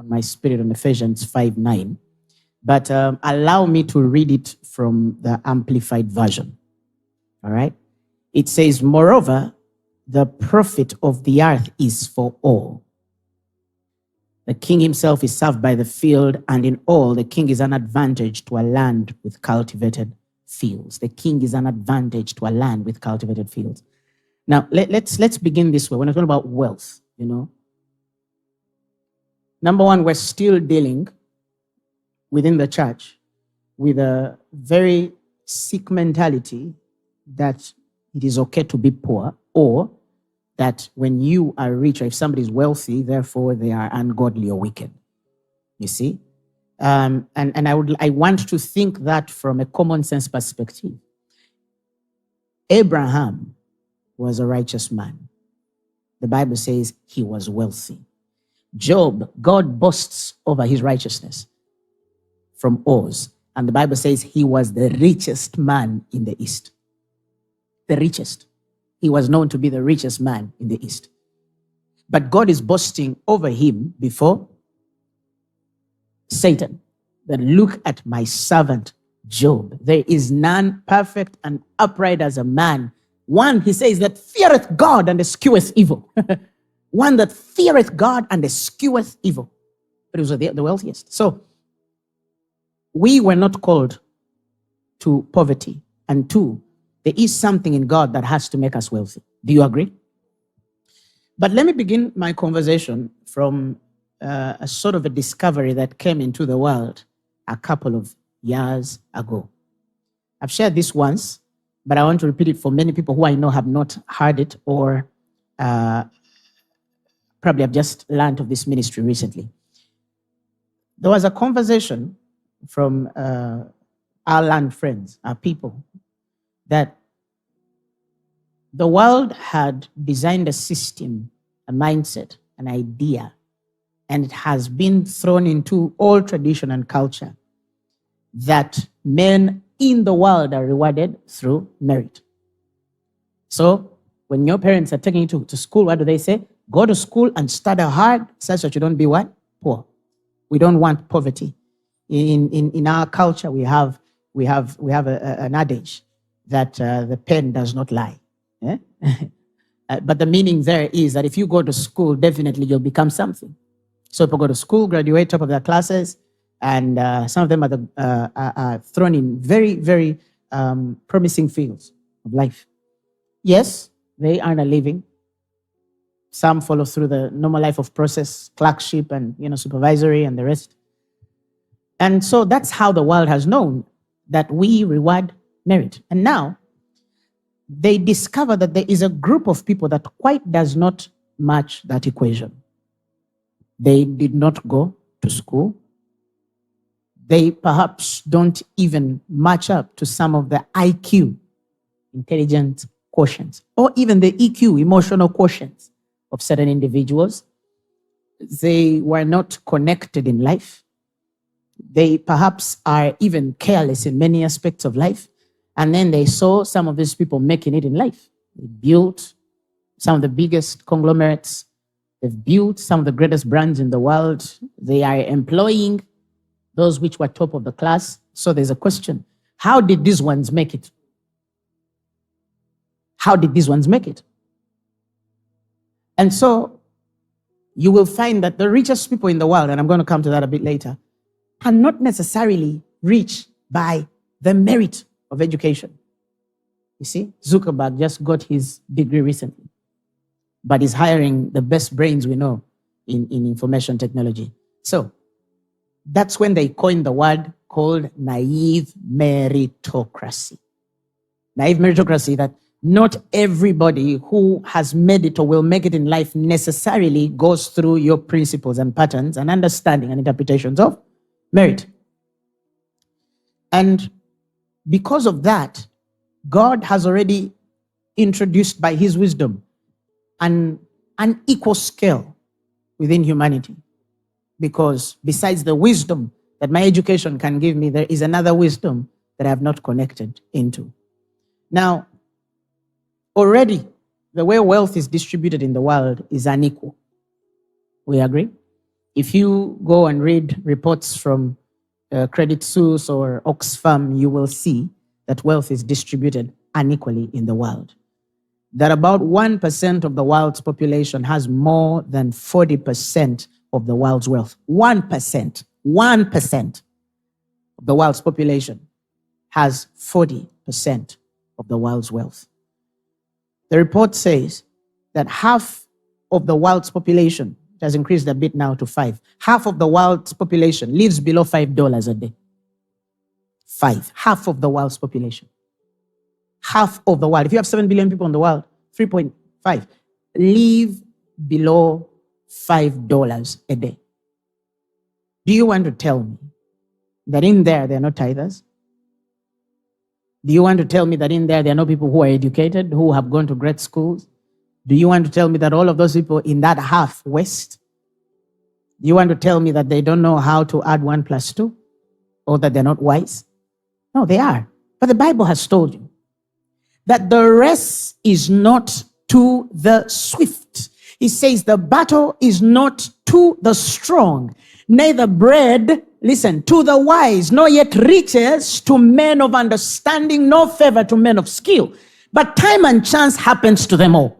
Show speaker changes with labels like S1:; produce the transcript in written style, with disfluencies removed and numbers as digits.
S1: on my spirit on Ephesians 5:9. But allow me to read it from the Amplified Version. All right? It says, moreover, the profit of the earth is for all. The king himself is served by the field, and in all, the king is an advantage to a land with cultivated fields. The king is an advantage to a land with cultivated fields. Now, let's begin this way. When we're talking about wealth, number one, we're still dealing within the church with a very sick mentality that it is okay to be poor, or that when you are rich, or if somebody is wealthy, therefore they are ungodly or wicked. You see? And I want to think that from a common sense perspective. Abraham was a righteous man. The Bible says he was wealthy. Job, God boasts over his righteousness from Uz. And the Bible says he was the richest man in the East. The richest. He was known to be the richest man in the East. But God is boasting over him before Satan. That look at my servant Job. There is none perfect and upright as a man. One, he says, that feareth God and escheweth evil. One that feareth God and escheweth evil. But he was the wealthiest. So, we were not called to poverty. And two, there is something in God that has to make us wealthy. Do you agree? But let me begin my conversation from a sort of a discovery that came into the world a couple of years ago. I've shared this once, but I want to repeat it for many people who I know have not heard it, or probably have just learned of this ministry recently. There was a conversation from our land friends, our people, that the world had designed a system, a mindset, an idea, and it has been thrown into all tradition and culture that men in the world are rewarded through merit. So when your parents are taking you to school, what do they say? Go to school and study hard such that you don't be what? Poor. We don't want poverty. In our culture, we have an adage that the pen does not lie. Yeah? But the meaning there is that if you go to school, definitely you'll become something. So people go to school, graduate top of their classes, and some of them are thrown in very, very promising fields of life. Yes, they earn a living. Some follow through the normal life of process, clerkship, and supervisory, and the rest. And so that's how the world has known that we reward merit. And now they discover that there is a group of people that quite does not match that equation. They did not go to school. They perhaps don't even match up to some of the IQ, intelligent quotients, or even the EQ, emotional quotients of certain individuals. They were not connected in life. They perhaps are even careless in many aspects of life. And then they saw some of these people making it in life. They built some of the biggest conglomerates. They've built some of the greatest brands in the world. They are employing those which were top of the class. So there's a question. How did these ones make it? How did these ones make it? And so you will find that the richest people in the world, and I'm going to come to that a bit later, are not necessarily rich by the merit of education. You see, Zuckerberg just got his degree recently, but he's hiring the best brains we know in information technology. So that's when they coined the word called naive meritocracy. Naive meritocracy, that not everybody who has made it or will make it in life necessarily goes through your principles and patterns and understanding and interpretations of merit. And because of that, God has already introduced by his wisdom an unequal scale within humanity. Because besides the wisdom that my education can give me, there is another wisdom that I have not connected into. Now, already the way wealth is distributed in the world is unequal. We agree? If you go and read reports from Credit Suisse or Oxfam, you will see that wealth is distributed unequally in the world. That about 1% of the world's population has more than 40% of the world's wealth. 1%. 1% of the world's population has 40% of the world's wealth. The report says that half of the world's population, it has increased a bit now to 5, half of the world's population lives below $5 a day. 5, half of the world's population. Half of the world. If you have 7 billion people in the world, 3.5 live below $5 a day. Do you want to tell me that in there are no tithers? Do you want to tell me that in there are no people who are educated, who have gone to great schools? Do you want to tell me that all of those people in that half waste? Do you want to tell me that they don't know how to add 1 plus 2? Or that they're not wise? No, they are. But the Bible has told you that the race is not to the swift. It says the battle is not to the strong, neither bread, listen, to the wise, nor yet riches to men of understanding, nor favor to men of skill. But time and chance happens to them all.